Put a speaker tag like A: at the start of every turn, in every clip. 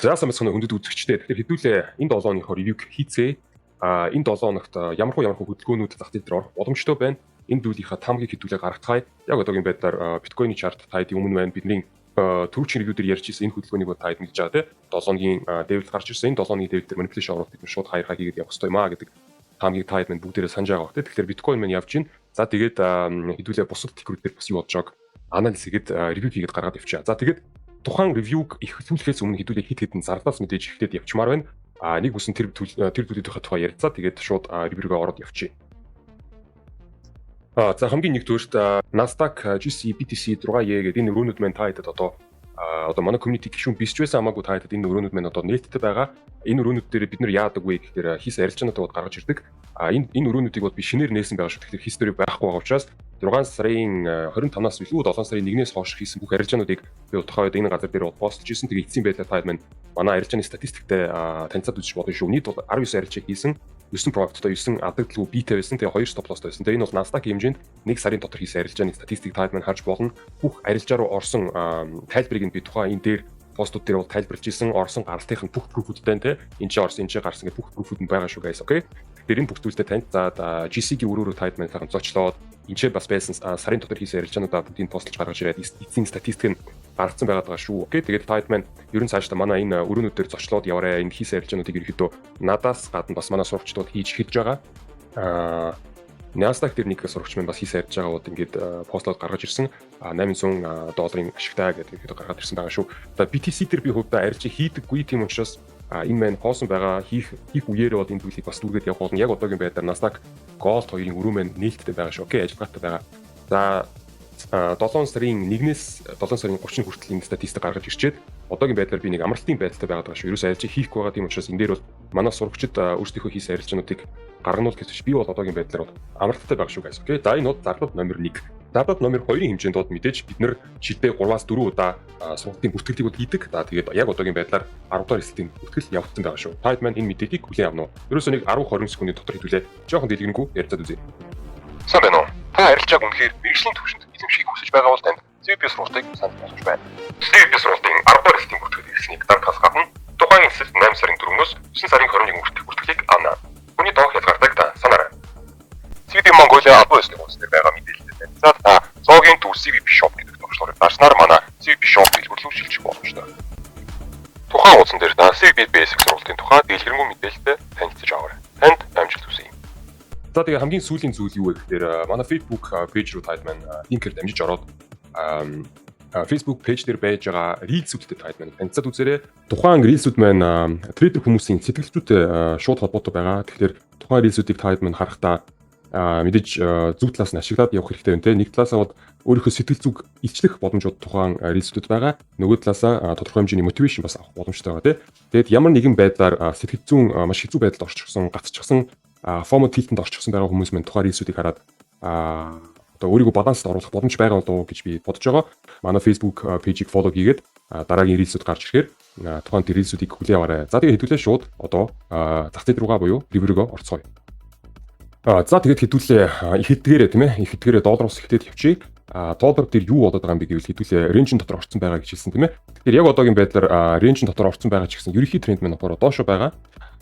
A: За сайн мэцхан өндөд үзэгчдээ тэгэхээр хэдүүлээ энэ 7 хоногийнхоо ревюг хийцээ. Энэ 7 хоногт ямар хөдөлгөөнүүд зах зээл дээр орох боломжтой байна. Энэ зүйлийнхаа тамгийг хэдүүлээ гаргацгаая. Яг одоогийн байдлаар биткойны чарт таад өмнө байна. Бидний түрүүчийн ревю дээр ярьж ирсэн энэ хөдөлгөөнийг таад мэдж байгаа тийм 7 хоногийн дэвлэл гарч ирсэн. Энэ 7 хоногийн дэвлэл дээр манипуляшн орох бид шууд хаяр хийгээд явах хэрэгтэй маа гэдэг тамгийг таад маань бүгдээрээ санаж байгаа бох тийм. Тэгэхээр биткойн маань явж гин. За тэгээд хэдүүлээ бусад технологи дээр бас юу болж байгааг анализ хийгээд ревю хийгээд гаргаад явчихаа. За тэгээд тухайн ревюг эхлүүлэхээс өмнө хэдүүлээ хит хитэн зардаас мэдээж ихтэй явчмаар байна. Нэг бүсэн тэр зүйлийнхээ тухай ярилцаа. Тэгээд шууд ревюргээ ороод явчих. За хамгийн нэгдүгээрт Nasdaq, GC, BTC 6E гэдэг энэ өрөөнүүд маань та хэдэд одоо манай community гишүүн бисч байсан хамаагүй та хэдэд энэ өрөөнүүд маань одоо нээлттэй байгаа. Энэ өрөөнүүд дээр бид нар яадаг вэ гэхээр хийсэн арилжаануудад гаргаж ирдэг. Энэ өрөөнүүдийг бол би шинээр нээсэн байгаа шүү. Тэгэхээр history байхгүй байгаа учраас 6 сарын 25-наас илүү 7 сарын 1-ээс хойш хийсэн бүх арилжаануудыг би тухайд энэ газар дээр постолж ирсэн. Тэгээ эцсийн байдлаар та маань манай арилжааны статистиктэй танилцаад үзэж болно шүү. Нийт бол 19 арилжаа хийсэн. 9 проекттой 9 адагдaltaгүй биетэй байсан. Тэгээ 2 стоп лосстой байсан. Тэгээ энэ бол Nasdaq хэмжээнд 1 сарын дотор хийсэн арилжааны статистик та маань харж болно. Бүх арилжаа руу орсон тайлбарыг нь би тухайн энэ дээр постууд дээр бол тайлбарлаж ирсэн. Орсон гаралтын бүх proof-уудтай те энэ чинь орсон энэ чинь гарсан гэх бүх proof-ууд нь байгаа шүү guys. Окей. Тэгэхээр энэ бүх зүйлтэй танд за GC-гийн өрөөрөө таад маань сайхан зочлоод энэ ч бас байсан сарын дотор хийсэн арилжаануудаа бүгдийг постолж гаргаж ирээд эцсийн статистик нь гаргацсан байгаа шүү. Окей. Тэгээд таад маань ерөн цаашдаа манай энэ өрөөнүүд дээр зочлоод яваарэ. Энэ хийсэн арилжаануудыг ерөөхдөө надаас гадна бас манай сурагчдууд хийж эхэлж байгаа. Nasdaq дээр нэг сурагч маань бас хийсэн арилжаагаа ингээд постлоод гаргаж ирсэн. $800 ашигтай гэдэг ихэд гаргаад ирсэн байгаа шүү. За BTC дээр би хувьдаа арилжаа хийдэггүй тийм учраас энэ маань хоосон байгаа хийх үеэрээ бол энэ зүйлийг бас дүүгээд явах болно. Яг одоогийн байдлаар Nasdaq Gold 2-ын өрөө маань нээлттэй байгаа шүү. Окей, ажиллагаатай байгаа. За 7 сарын 1-ээс 7 сарын 30 хүртэл энэ статистик гаргаж ирчээд одоогийн байдлаар би нэг амралтын байдалтай байгаа шүү. Ерөөсөө арилжаа хийхгүй байгаа тийм учраас энэ дээр бол манай сурагчид өөрсдийнхөө хийсэн арилжаануудыг гаргануул гэж би бол одоогийн байдлаар бол амралттай байгаа шүү guys. Окей. За энэ бол зардал номер 1. Зардал номер 2-ын хэмжээнд бол мэдээж бид нэр шидээ 3-аас 4 удаа сургалтын бүртгэлийг бол хийдэг. За тэгээд яг одоогийн байдлаар 10 дахь эсэлтийн бүртгэл явагдсан байгаа шүү. Та маань энэ мэдээллийг хүлээн авна уу? Ерөөсөө нэг 10-20 секундын дотор хэдүүлээ жоохон дэлгэрэнгүй ярьцаад үзье. Сайн байна уу? Та арилжааг үнэхээр мэргэжлийн түвшинд эзэмшихийг хүсэж байгаа бол танд CB сургалтыг санал болгож байна. CB сургалтын 10 дахь эсэлтийн бүртгэл ирснийг дарахаас гадна тухайн эсэлт 8 сарын 4-өөс 9 сарын 21 хүртэлх бүртгэлийг авна. Хүний доох хязгаартай та санаарай. CB Mongolia албан ёсны хуудас дээр байгаа мэдээлэлтэй танилцаад та цоогийн төв CB Shop гэдэг төвчлөрөөр дарснаар манай CB Shop дэлгүүрлүү шилжих боломжтой. Тухайн хуудсан дээр та CB Basic сургалтын тухай дэлгэрэнгүй мэдээлэлтэй танилцж аваарай. Танд амжилт хүсье. За тэгээ хамгийн сүүлийн зүйл юу вэ гэхээр манай Facebook page руу таад маань линкээр дамжиж ороод Facebook page дээр байж байгаа reels-үүдтэй таад маань танилцаад үзээрэй. Тухайн reels-үүд маань трейдер хүмүүсийн сэтгэлзүйтэй шууд холбоотой байгаа. Тэгэхээр тухайн reels-үүдийг таад маань харахтаа мэдээж зөв талаас нь ашиглаад явах хэрэгтэй байна те. Нэг талаасаа бол өөрийнхөө сэтгэл зүг илчлэх боломжууд тухайн reels-үүд байгаа. Нөгөө талаасаа тодорхой хэмжээний мотивашн бас авах боломжтой байгаа те. Тэгээд ямар нэгэн байдлаар сэтгэл зүйн маш хэцүү байдалд орчихсон, гацчихсан FOMO tilted орчихсон байгаа хүмүүс маань тухайн reels-үүдийг хараад одоо өөрийгөө баланст оруулах боломж байгаа болов уу гэж би бодож байгаа. Манай Facebook page-ийг follow хийгээд дараагийн reels-үүд гарч ирэхээр тухайн reels-үүдийг хүлээн аваарай. За тэгээ хэдүүлээ шууд одоо зах зээл руугаа буюу ревюргөө орцгоё. За тэгээд хэдүүлээ их хэдгээрээ тийм ээ. Их хэдгээрээ доллароос ихтэй явчих. Доллар дээр юу болоод байгаа юм бэ гэвэл хэдүүлээ рейнжин дотор орцсон байгаа гэж хэлсэн тийм ээ. Тэгэхээр яг одоогийн байдлаар рейнжин дотор орцсон байгаа ч гэсэн ерөнхий тренд маань болохоор доошо байгаа.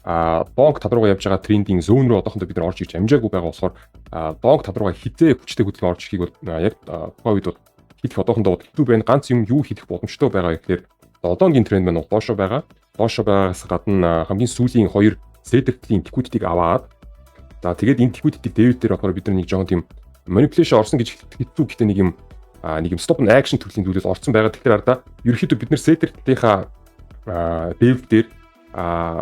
A: Донг тал руугаа явж байгаа трендинг зүүн рүү одоохондоо бид нар орж ирж амжаагүй байгаа болохоор донг тал руугаа хизээ хүчтэй хөдөлгөөн орж ирэхийг бол яг тухайн үед бол хийх одоохондоо хэцүү байна. Ганц юм юу хийх боломжтой байгаа гэхээр 7 өдрийн тренд маань доошо байгаа. Доошо байгаас гадна хамгийн сүүлийн 2 сэдвтлийн liquidity-г аваад за тэгээд энэ liquidity дээвэр дээр болохоор бид нар нэг жоохон тийм manipulation орсон гэж хэцүү гэхдээ нэг юм stop and action төрлийн зүйлээс орсон байгаа. Тэгэхээр ардаа ерөөхдөө бид нар сэдвтийнхаа дээвэр дээр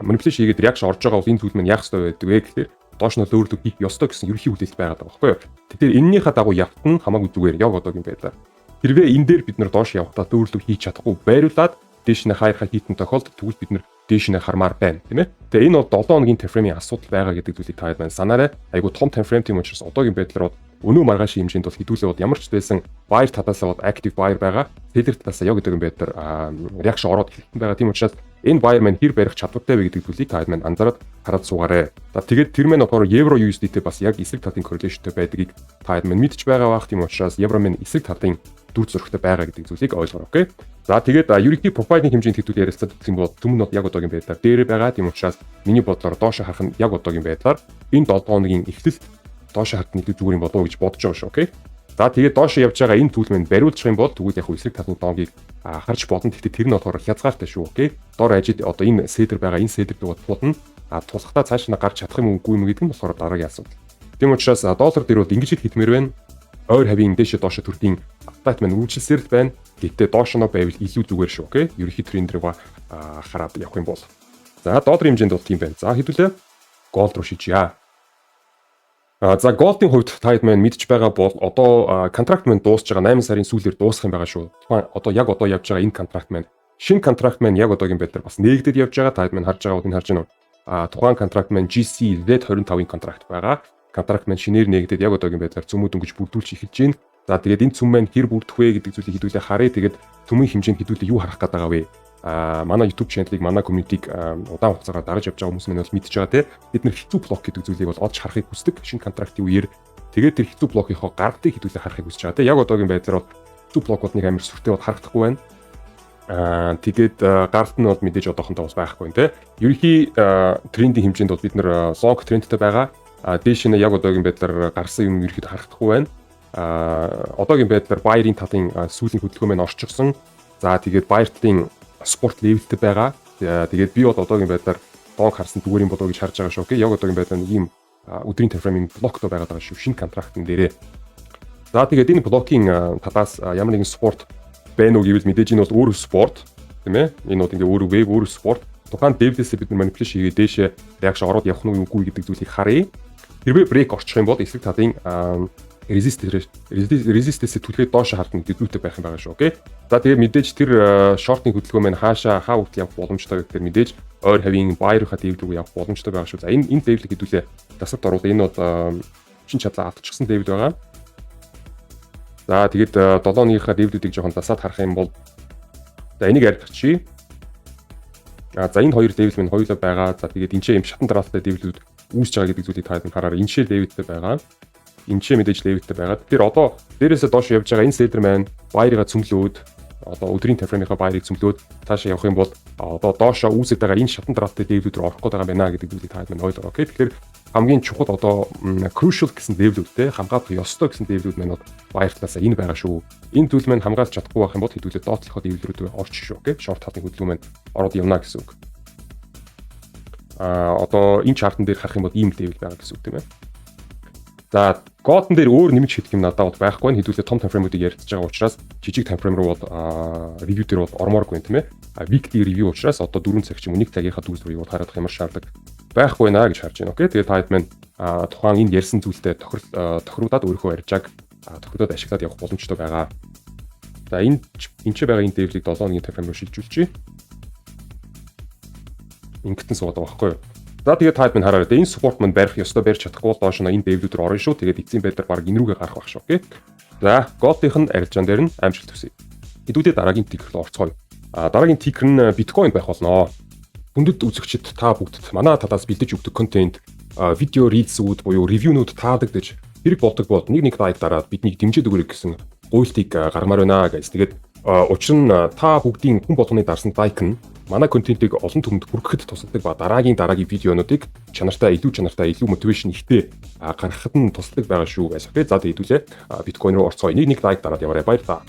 A: manipulation хийгээд reaction орж байгаа бол энэ зүйл маань яах ёстой байдаг вэ гэхээр доош нь өөрлөг хийх ёстой гэсэн ерөнхий хүлээлт байгаа байхгүй юу. Тэгэхээр энэнийхээ дагуу явтан хамаагүй зүгээр яг одоогийн байдлаар хэрвээ энэ дээр бид нар доош явахдаа өөрлөг хийж чадахгүй байруулад дээш нь хайрхаа хийтэн тохиолдолд тэгвэл бид нар дээш нь хармаар байна тийм ээ. Тэгээ энэ бол 7 хоногийн time frame-ийн асуудал байгаа гэдэг зүйлийг та хэд санаарай. Айгу том time frame тийм учраас одоогийн байдлаар өнөө маргааш хэмжээнд бол хэдүүлээ бол ямар ч байсан buyer талаас нь active buyer байгаа. Seller талаас яг одоогийн байдлаар reaction ороод эхэлсэн байгаа. Тийм учраас энэ баяр маань хэр барих чадвартай вэ гэдэг зүйлийг та хэд маань анзаараад хараад суугаарай. За тэгээд тэр маань болохоор евро USD-тэй бас яг эсрэг талын корреляшнтэй байдгийг та хэд маань мэдж байгаа бах тийм учраас евро маань эсрэг талын дүр зурагтай байгаа гэдэг зүйлийг ойлгоо. Окей. За тэгээд ерөнхий профайлын хэмжээнд хэдүүд ярилцаад гэх юм бол түмэн яг одоогийн байдлаар дээр байгаа. Тийм учраас миний бодлоор доош харах нь яг одоогийн байдлаар энэ 7 хоногийн эхлэл доош харах нь зүгээр юм болов уу гэж бодож байгаа шүү. Окей. За тэгээд доош явж байгаа энэ түүл маань бариулчих юм бол тэгвэл яг эсрэг талын доогийг харж болно. Гэхдээ тэр нь болохоор хязгаартай шүү. Окей. Доор ажид одоо энэ седер байгаа. Энэ седер дээд тулна. Тусахтаа цааш нь гарч чадах юм үгүй юм гэдэг нь болохоор дараагийн асуудал. Тийм учраас доллар дээр бол ингэж хэлмээр байна. Ойр хавийн дэше доош төрлийн апдейт маань үйлчилсээр л байна. Гэтэ доош нь байвал илүү зүгээр шүү. Окей. Ерөнхий тренд рүү хараад явах юм бол. За долларын хэмжээнд бол тийм байна. За хэдүүлээ голд руу шийдчихье. За голдын хувьд та хэд маань мэдж байгаа бол одоо контракт маань дуусж байгаа 8 сарын сүүлээр дуусах юм байгаа шүү. Тухайн одоо явж байгаа энэ контракт маань шинэ контракт маань яг одоогийн байдлаар бас нээгдээд явж байгаа. Та хэд маань харж байгаа бол энэ харж байна уу? Тухайн контракт маань GC Z25-ын контракт байгаа. Контракт маань шинээр нээгдээд яг одоогийн байдлаар цөмүүд өнгөж бүрдүүлж эхэлж байна. За тэгээд энэ цөм маань хэр бүрдэх вэ гэдэг зүйлийг хэдүүлээ харъя. Тэгээд цөмийн хэмжээнд хэдүүлээ юу харах гээд байгаа вэ? Манай YouTube channel-ыг манай community-г удаан хугацаагаар дарж явж байгаа хүмүүс маань бол мэдж байгаа те. Бид нэр хэцүү блок гэдэг зүйлийг бол олж харахыг хүсдэг. Шинэ контрактын үеэр тэгээд тэр хэцүү блокийнхоо гардыг хэдүүлээ харахыг хүсэж байгаа те. Яг одоогийн байдлаар бол хэцүү блокууд нэг амар сүртэй бол харагдахгүй байна. Тэгээд гарт нь бол мэдээж одоохондоо бас байхгүй те. Ерөнхий трендийн хэмжээнд бол бид нэр long trendтэй байгаа. Дээш нь яг одоогийн байдлаар гарсан юм ерөөхдөө харагдахгүй байна. Одоогийн байдлаар баярын талын сүүлийн хөдөлгөөн маань орчихсон. За тэгээд баяртын спорт левелтэй байгаа. Тэгээд би бол одоогийн байдлаар донг харсан зүгээр юм болоо гэж харж байгаа шүү. Окей. Яг одоогийн байдлаар нэг юм өдрийн таймфрейминг блоктой байгаа шүү. Шинэ контрактын дээрээ. За тэгээд энэ блокийн талаас ямар нэгэн спорт байна уу гэвэл мэдээж энэ бол өөр спорт тийм ээ. Энэ бол ингээ өөр веб өөр спорт. Тухайн девлээсээ бид нар манипуляшн хийгээд дээшээ реакшн ороод явах нь үгүй гэдэг зүйлийг харъя. Хэрвээ брейк орчих юм бол эсрэг талын resistance-ийг түлхээд доош хардна гэдэгтэй байх юм байгаа шүү. Окей. За тэгээд мэдээж тэр шортын хөдөлгөөн маань хаа хүртэл явах боломжтой гэхээр мэдээж ойр хавийн баярынхаа дэвлэг рүү явах боломжтой байгаа шүү. За энэ дэвлэг хэдүүлээ засагт оруулах. Энэ бол шин чадлаа алдчихсан дэвлэг байгаа. За тэгээд 7-ныхаа дэвлүүдийг жоохон засаад харах юм бол за энийг яригдчихъя. За энэ хоёр дэвлэг минь хоёулаа байгаа. За тэгээд энэ ч юм шатан дараалалтай дэвлүүд үүсэж байгаа гэдэг зүйлийг та хараарай. Энэ шил дэвлэгтэй байгаа. Энэ ч мэдээж левелтэй байгаа. Тэр одоо дээрээсээ доош явж байгаа энэ седер маань баярыгаа цөмлөөд одоо өдрийн таймфреймийнхаа баярыг цөмлөөд цаашаа явах юм бол одоо доошоо үүсэж байгаа энэ шатан дараалтай дэвлүүд рүү орох гээд байгаа байна гэдэг зүйлийг та маань ойлгоо. Окей. Тэгэхээр хамгийн чухал одоо crucial гэсэн дэвлүүдтэй хамгаалах ёстой гэсэн дэвлүүд маань баяр талаасаа энэ байгаа шүү. Энэ зүйл маань хамгаалж чадахгүй байх юм бол хэдүүлээ доотлохоо дэвлүүд рүү орчих шүү. Окей. Short талын хөдөлгөөн маань ороод явна гэсэн үг. Одоо энэ чартан дээр харах юм бол ийм дэвл байгаа гэсэн үг тийм ээ. За голден дээр өөр нэмж хэлэх юм надад бол байхгүй нь хэдүүлээ том таймфреймүүдийг ярилцж байгаа учраас жижиг таймфрейм руу бол ревю дээр бол ормооргүй тийм ээ. Weekly review учраас одоо 4 цаг ч юм уу 1 цагийнхаа төгс рүү харах ямар шаардлага байхгүй наа гэж харж байна. Окей. Тэгээд та хэд маань тухайн энэ ярьсан зүйлтэй тохируудаад өөрийнхөө арьжааг тохироод ашиглаад явах боломжтой байгаа. За энэ ч байгаа энэ дэвлийг 7 хоногийн таймфрейм руу шилжүүлчихье. Ингэтэн суугаад байгаа байхгүй юу? За тэгээд та хэд маань хараарай. Энэ спорт маань барих ёстой барьж чадахгүй бол доош нь энэ дэвлүүд рүү орно шүү. Тэгээд эцсийн байдлаар баг энэ рүүгээ гарах байх шүү. Окей. За голдынх нь арилжаан дээр нь амжилт хүсье. Хэдүүдээ дараагийн тикер рүү орцгоё. Дараагийн тикер нь биткойн байх болно. Хүндэт үзэгчид та бүгд манай талаас бэлдэж өгдөг контент, видео рилсүүд буюу ревюнууд таадагдж хэрэг болдог бол нэг лайк дараад биднийг дэмжиж өгөрэй гэсэн гуйлтыг гаргамаар байна guys. Тэгээд учир нь та бүгдийн хүн болгоны дарсан лайк нь манай контентыг олон түмэнд хүргэхэд тусалдаг ба дараагийн видеонуудыг илүү мотивашн ихтэй гаргахад нь тусалдаг байгаа шүү guys. Okay. За тэгээд хэдүүлээ биткойн руу орцгоё. Нэг лайк дараад яваарай. Баярлалаа.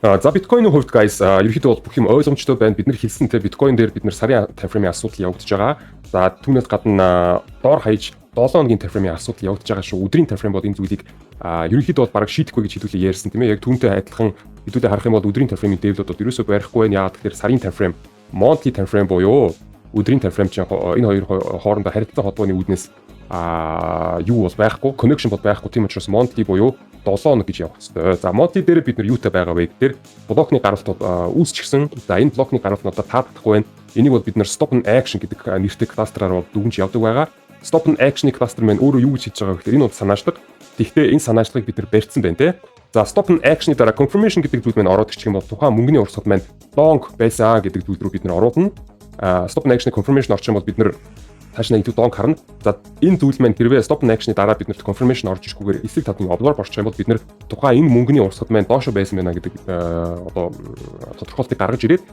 A: За биткойны хувьд guys ерөнхийдөө бол бүх юм ойлгомжтой байна. Бид нар хэлсэнтэй биткойн дээр бид нар сарын таймфреймийн асуудал явагдаж байгаа. За түүнээс гадна доор хаяж 7 хоногийн таймфреймийн асуудал явагдаж байгаа шүү. Өдрийн таймфрейм бол энэ зүйлийг ерөнхийдөө бол бараг шийдэхгүй гэж хэлүүлээ ярьсан тийм ээ. Яг түүнтэй адилхан хэдүүлээ харах юм бол өдрийн таймфреймийн дэвлүүд ерөөсөө барихгүй байна. Яагаад гэхээр сарын таймфрейм, monthly таймфрейм буюу өдрийн таймфрейм чинь энэ хоёр хоорондоо харилцаа холбооны үүднээс юу бол байхгүй, connection бол байхгүй. Тийм учраас monthly буюу 7 хоног гэж явах хэрэгтэй. За monthly дээр бид нар юутай байгаа вэ гэхээр блокны гаралтууд үүсчихсэн. За энэ блокны гаралтнуудаа таадахгүй байна. Энийг бол бид нар stop and action гэдэг нэртэй кластераар бол дүгнж явдаг байгаа. Stop and action кластер маань өөрөө юу гэж хэлж байгаа вэ гэхээр энэ бол санаачлагыг. Гэхдээ энэ санаачлагыг бид нар барьсан байна те. За stop and action-ы дараа confirmation гэдэг зүйл маань ороод ирчих юм бол тухайн мөнгөний урсгал маань long байсан гэдэг зүйл рүү бид нэр оруулна. Stop and action confirmation орчих юм бол бид нэр цааш нь илүү long харна. За энэ зүйл маань хэрвээ stop and action-ы дараа бид нарт confirmation орж ирэхгүйгээр эсрэг талын обзор орчих юм бол бид нэр тухайн энэ мөнгөний урсгал маань доошо байсан байна гэдэг одоо тодорхойлтыг гаргаж ирээд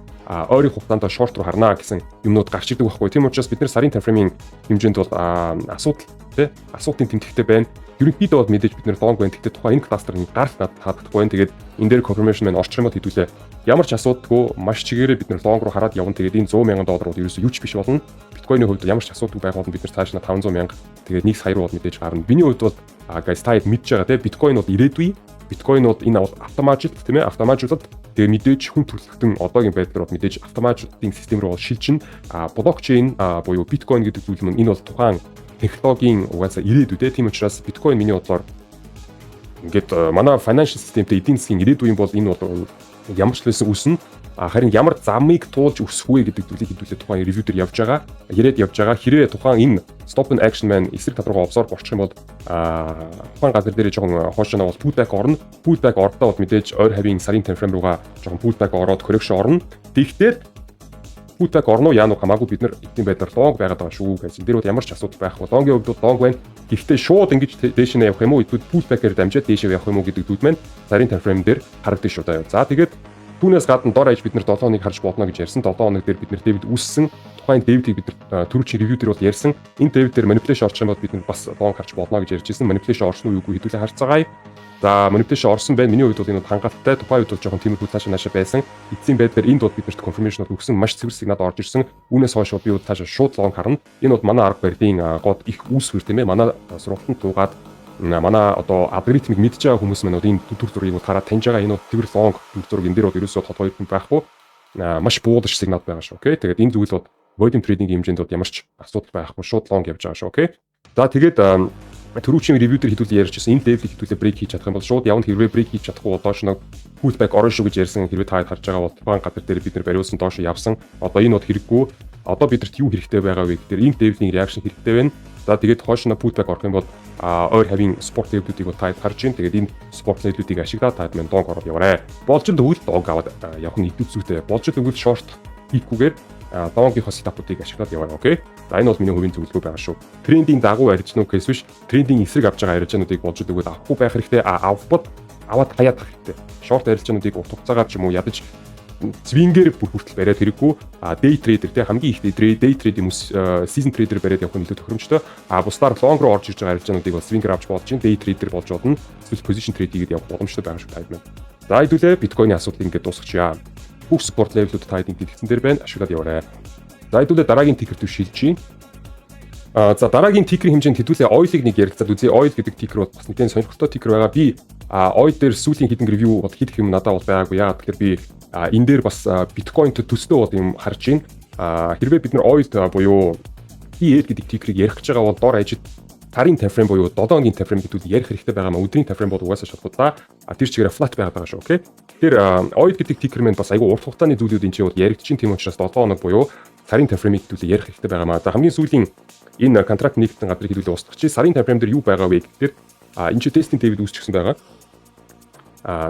A: ойрын хугацаанд short руу харнаа гэсэн юмнууд гарч ирдэг байхгүй. Тийм учраас бид нэр сарын time frame-ийн хэмжээнд бол асуудлын тэмдэгтэй байна. Ерөнхийдөө бол мэдээж бид нэр long байна. Гэхдээ тухайн энэ кластерын гарт таадахгүй байна. Тэгээд энэ дээр confirmation маань орчих юм бол хэдүүлээ ямар ч асуудалгүй маш чигээрээ бид нэр long руу хараад явна. Тэгээд энэ $100,000 ерөөсөө юу ч биш болно. Биткойны хувьд ямар ч асуудалгүй байх бол бид нэр цааш нь 500,000 тэгээд 1 сая руу бол мэдээж гарна. Биний хувьд бол guys та мэдж байгаа те биткойнууд ирээдүй. Биткойнууд энэ автоматик тийм ээ автоматжуулаад тэгээд мэдээж хүн төрөлхтөн одоогийн байдлаар бол мэдээж автоматжуулалтын систем рүү шилжин блокчейн буюу биткойн гэдэг зүйл маань энэ бол тухайн технологийн угаасаа ирээдүйтэй. Тийм учраас биткойн миний бодлоор ингээд манай financial systemтэй эдийн засгийн ирээдүйн бол энэ бол ямар ч байсан үснэ. Харин ямар замыг туулж өсөх вэ гэдэг зүйлийг хэдүүлээ тухайн ревю дээр явж байгаа. Хэрвээ тухайн энэ stop and action маань эсрэг тал руу обзор орчих юм бол тухайн газар дээр жоохон хоошоно бол pullback орно. Pullback ордоо бол мэдээж ойр хавийн сарын time frame руугаа жоохон pullback ороод correction орно. Тэгэхдээ pullback орно уу яа нь хамаагүй бид нар эдийн байдлаар long байгаад байгаа шүү гэсэн. Тэр бол ямар ч асуудал байхгүй. Long-ийн хувьд long байна. Гэхдээ шууд ингэж дээш нь явах юм уу? Эсвэл pullback-ээр дамжаад дээшээ явах юм уу гэдэг зүйл маань сарын time frame дээр харагдаж шүү даа. За тэгээд түүнээс гадна дор аж бид нар 7 хоног харж болно гэж ярьсан. 7 хоног дээр бид нар David үүссэн. Тухайн David-ийг бид нар түрүүчийн review дээр бол ярьсан. Энэ David дээр manipulation орчих юм бол бид нар бас long харж болно гэж ярьжсэн. Manipulation орсон уу үгүй хэдүүлээ харцгаая. За manipulation орсон байна. Миний хувьд бол энэ хангалттай. Тухайн үед бол жоохон тиймэрхүү цаашаа наашаа байсан. Эцсийн байдлаар энд бол бид нарт confirmation өгсөн. Маш цэвэр сигнал орж ирсэн. Үүнээс хойш би бол цаашаа шууд long харна. Энэ бол манай арга барилын гол их үүсвэр тийм ээ. Манай сургалтанд туугаад манай одоо алгоритмыг мэдж байгаа хүмүүс маань энэ төр зургийг хараад таньж байгаа энэ цэвэр long төр зураг энэ дээр бол ерөөсөө тод хоёр хүн байхгүй маш буудаж сигнал байгаа шүү. Окей. Тэгээд энэ зүйл бол volume trading хэмжээнд бол ямар ч асуудал байхгүй шууд long явж байгаа шүү. Окей. За тэгээд түрүүчийн review дээр хэдүүлээ ярьжсэн энэ level-ийг хэдүүлээ break хийж чадах юм бол шууд явна. Хэрвээ break хийж чадахгүй бол доош нэг pullback орно шүү гэж ярьсан. Хэрвээ та харж байгаа бол тухайн газар дээр бид нэр бариулсан доош явсан. Одоо энэ бол хэрэггүй. Одоо бидэрт юу хэрэгтэй байгаа вэ гэхээр энэ level-ийн reaction хэрэгтэй байна. За тэгээд хойшоо pullback орох юм бол ойр хавийн спорт level-үүдийг бол таад харж байна. Тэгээд энэ спорт level-үүдийг ашиглаад таад маань донг ороод яваарэ. Болж өгвөл донг аваад явах нь идэв зүйтэй. Болж өгвөл short хийхгүйгээр донгийнхоо сетапуудыг ашиглаад яваарэ. Окей. За энэ бол миний хувийн зөвлөгөө байгаа шүү. Трендing дагуу арьж нүг гэс биш. Трендing эсрэг авч байгаа арьжнуудыг болж өгвөл авахгүй байх хэрэгтэй. Авбод аваад хаяад байх хэрэгтэй. Short арьжнуудыг урт хугацаагаар ч юм уу ядаж свингэр бүр хүртэл бариад хэрэггүй day trader те хамгийн их day trade хүмүүс season trader бариад явах нь илүү тохиромжтой бусдаар long руу орж ирж байгаа арилжаануудыг бас свингэр авч болж day trader болж бодно эсвэл position trade хийгээд явах боломжтой байгаа шүү тайлбар. За хэдүүлээ биткойны асуудлыг ингээд дуусгачихъя. Бүх support level-үүд тайдинг дэлгэцэн дээр байна ашиглаад яваарай. За хэдүүлээ дараагийн ticker төв шилжиж. За дараагийн ticker хэмжээнд хэдүүлээ oil-ыг нэг ярилцаад үзье. Oil гэдэг ticker бол бас нэгэн сонирхолтой ticker байгаа. Би oil дээр сүүлийн хэдэн review бол хийх юм надад бол байгаагүй. Яагаад тэгэхээр би энэ дээр бас биткойнт төстэй бол юм харж байна. Хэрвээ бид нар oil буюу ETH гэдэг ticker-ыг ярих гэж байгаа бол дор ажид сарын time frame буюу 7 өдрийн time frame гэдгийг ярих хэрэгтэй байгаа маа. Өдрийн time frame бол угаасаа шалгууллаа. Тэр чигээр flat байгаад байгаа шүү. Окей. Тэгэхээр oil гэдэг ticker маань бас айгүй урт хугацааны зүйлүүд энэ чинь бол яригдчихин тийм учраас 7 хоног буюу сарын time frame гэдгийг ярих хэрэгтэй байгаа маа. За хамгийн сүүлийн энэ контракт нэгдсэн газрыг хэлүүлээ устгах чи сарын time frame дээр юу байгаа вэ гэхээр энэ чинь testing David үүсчихсэн байгаа.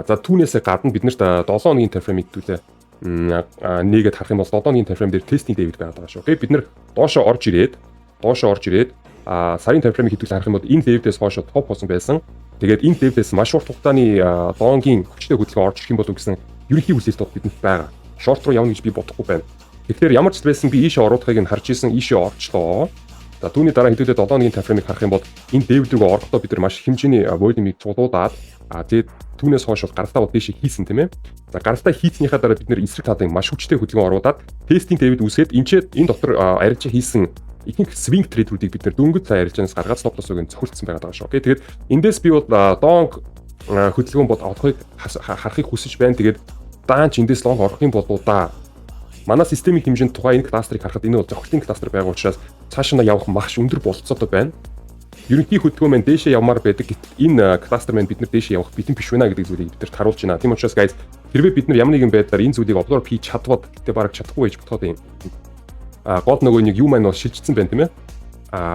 A: За түүнээс гадна бид нарт 7 хоногийн time frame хэдүүлээ нэгэд харах юм бол 7 хоногийн time frame дээр testing David байгаад байгаа шүү. Окей. Бид нар доошоо орж ирээд сарын time frame хэдүүлээ харах юм бол энэ level-ээс хоошоо топ болсон байсан. Тэгээд энэ level-ээс маш урт хугацааны long-ийн хүчтэй хөдөлгөөн орж ирэх юм болов гэсэн ерөнхий хүсэлт бол бидэнд байгаа. Short руу явна гэж би бодохгүй байна. Тэгэхээр ямар ч байсан би ийшээ оруулахыг нь харж исэн ийшээ орчлоо. За түүний дараа хэдүүлээ 7 хоногийн time frame-ыг харах юм бол энэ level рүү орохдоо бид нар маш хэмжээний volume-ийг цуглуулад тэгээд түүнээс хойш гаралтаа бол дэше хийсэн тийм ээ. За гаралтаа хийснийхаа дараа бид нэр эсрэг талын маш хүчтэй хөдөлгөөн оруулаад тестинг David үүсгээд энэ дотор арилжаа хийсэн ихэнх swing trade-рүүдийг бид нэр дөнгөж цаа арилжаанаас гаргаад stop loss-ыг цохилтсан байгаа шүү. Окей. Тэгээд эндээс би бол донг хөдөлгөөн бол авахыг харахыг хүсэж байна. Тэгээд даанч эндээс long орох юм бол манай системийн хэмжээнд тухайн энэ кластерыг харахад энэ бол зохилтын кластер байгаа учраас цаашаа явах маш өндөр болцоотой байна. Ерөнхий хөдөлгөөн маань дээшээ явмаар байдаг. Энэ кластер маань бид нар дээшээ явах битэн биш байна гэдэг зүйлийг бид нарт харуулж байна. Тийм учраас guys хэрвээ бид нар ямар нэгэн байдлаар энэ зүйлийг absorb хийж чадвал гэтээ бараг чадахгүй байж бодоход юм. Гол нөгөө нэг юу маань бол шилжчихсэн байна тийм ээ.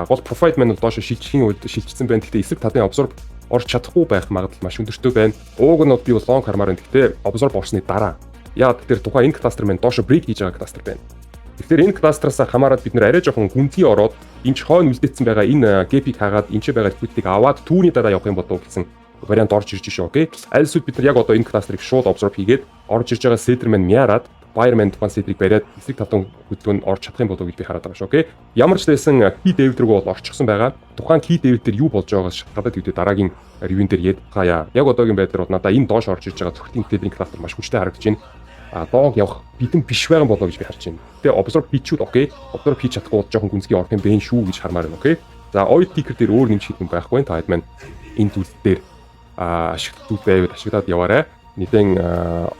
A: Гол profile маань бол доошо шилжихийн үед шилжчихсэн байна. Гэтээ эсрэг талын absorb орж чадахгүй байх магадлал маш өндөртэй байна. Ууг нь би бол long хармаар байна. Гэхдээ observe болсны дараа яа тэгэхээр тухайн энэ кластер маань доошо break хийж байгаа кластер байна. Тэгэхээр энэ кластераас хамаарат бид нэр арай жоохон гүнзгий ороод энэ ч хойно үлдээсэн байгаа энэ gap-ийг хаагаад энэ ч байгаа liquidity-г аваад түүний дараа явах юм болов гэсэн вариант орж ирж шүү. Окей. Аль эсвэл бид нар яг одоо энэ кластерыг шууд observe хийгээд орж ирж байгаа seller маань мяарад buyer маань тухайн seller-ийг бариад эсрэг тавтан хөдөлгөөнд орж чадах юм болов гэж би хараад байгаа шүү. Окей. Ямар ч байсан key David рүү бол орчихсон байгаа. Тухайн key David дээр юу болж байгаагаас шалтгаалаад үүдээ дараагийн review дээр ярьж хаяа. Яг одоогийн байдлаар бол надаа энэ доош орж ирж байгаа цогтын trading кластер маш хүчтэй харагдаж байна. Доог явах бидэн биш байгаа болоо гэж би харж байна. Тэгээ observe хийчихвэл окей. Observe хийж чадахгүй бол жоохон гүнзгий орох юм бэ шүү гэж хармаар байна. Окей. За oil ticker дээр өөр нэмж хийх юм байхгүй. Та хэд маань энэ зүйл дээр ашиглалтууд байвал ашиглаад яваарай. Нэгэн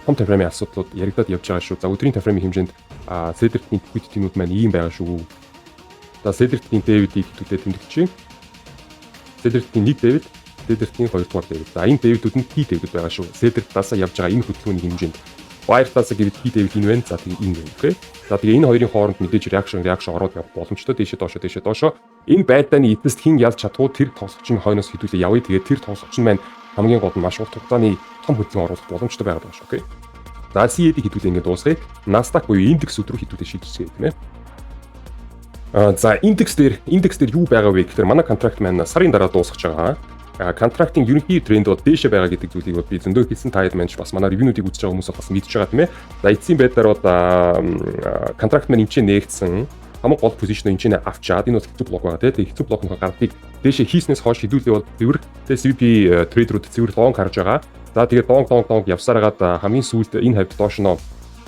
A: том таймфреймийн асуудлууд яригадад явж байгаа шүү. За өдрийн таймфреймийн хэмжээнд Cedric-ийн liquidity-нүүд маань ийм байгаа шүү. За Cedric-ийн David-ийг хэдүүлээ тэмдэглэж чинь. Cedric-ийн 1 David, Cedric-ийн 2 дугаар David. За энэ David-үүд нь key David байгаа шүү. Cedric-аас явж байгаа энэ хөдөлгөөний хэмжээнд Wire-таас гэвэл key David энэ байна. За тэгээ энэ байна. Окей. За тэгээ энэ хоёрын хооронд мэдээж reaction ороод явах боломжтой. Дээшээ доошоо. Энэ байдааны эцэст хэн ялж чадгүй тэр тоглогчийн хойноос хэдүүлээ явъя. Тэгээ тэр тоглогч маань хамгийн гол нь маш урт хугацааны том хөдөлгөөн оруулах боломжтой байгаад байна шүү. Окей. За CAD-ийг хэдүүлээ ингээд дуусгая. Nasdaq буюу индекс өдрөө хэдүүлээ шийдчихье тийм ээ. За индекс дээр юу байгаа вэ гэхээр манай контракт маань сарын дараа дуусгаж байгаа. Контрактын ерөнхий тренд бол дээшээ байгаа гэдэг зүйлийг бол би зөндөө хэлсэн таад маань бас манай ревюнуудыг үзэж байгаа хүмүүс бас мэдж байгаа тийм ээ. За эцсийн байдлаар бол контракт маань эмчээ нээгдсэн. Хамгийн гол позишн энэ чинь авчаад энэ бол хэцүү блок байгаа тийм. Хэцүү блокны гардыг дээшээ хийснээс хойш хэдүүлээ бол цэвэр CVP трейдерүүд цэвэр лонг харж байгаа. За тэгээд лонг явсараад хамгийн сүүлд энэ хавьд доош нь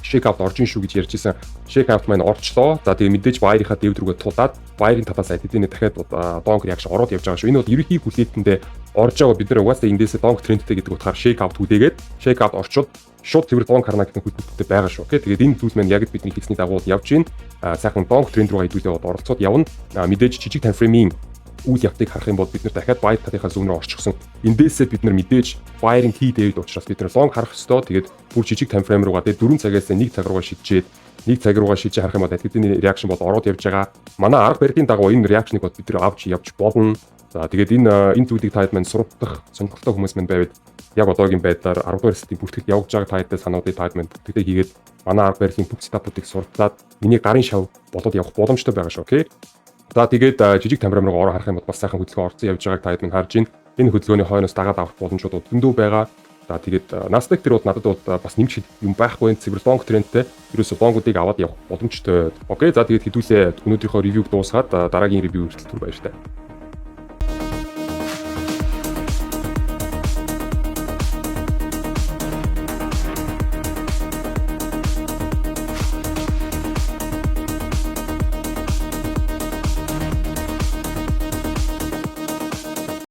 A: shake out орж ин шүү гэж ярьж исэн. Shake out маань орчлоо. За тэгээд мэдээж buyer-ийнхаа дэвд рүүгээ тулаад buyer-ийн талаас эдийн дахиад long reaction ороод явж байгаа шүү. Энэ бол ерөнхий хүлээтэндээ орж байгаа бид нар угаасаа эндээсээ long trendтэй гэдэг утгаар shake out хүлээгээд shake out орчод шууд цэвэр long харна гэдэг хүлээлттэй байгаа шүү. Окей. Тэгээд энэ зүйл маань яг бидний хийсний дагуу явж байна. Сайхан long trend руугаа хэдүүлээ оролцоод явна. Мэдээж жижиг time frame-ийн үйл явдлыг харах юм бол бид нар дахиад buyer талынхаа зүүн рүү орчихсон. Эндээсээ бид нар мэдээж buyer-ийн key David учраас бид нар long харах ёстой. Тэгээд бүр жижиг time frame руугаа тэгээд 4 цагаас 1 цаг руугаа шийдчихэд 1 цаг руугаа шийдэж харах юм бол эдгээр reaction бол ороод явж байгаа. Манай арга барилын дагуу энэ reaction-ыг бол бид нар авч явж болно. За тэгээд энэ зүйлийг таад маань суралцах сонирхолтой хүмүүс маань байвал яг одоогийн байдлаар 10 дугаар сэтийн бүртгэгд явж байгаа таадтай санаудыг таад маань бүртгэгдээ хийгээд манай арга барилын бүх стапуудыг суралцаад миний гарын шав болоод явах боломжтой байгаа шүү. Окей. За тэгээд жижиг тамирам руу ороо харах юм бол бас сайхан хөдөлгөөн орсон явж байгааг таад минь харж байна. Энэ хөдөлгөөний хойноос дагаад авах боломжууд зөндөө байгаа. За тэгээд Nasdaq дээр надад бол бас нэмж юм байхгүй энэ цэвэр long trendтэй ерөөсө long-уудыг аваад явах боломжтой. Окей. За тэгээд хэдүүлээ өнөөдрийнхөө ревюг дуусгаад дараагийн ревю хүртэл баяр таа.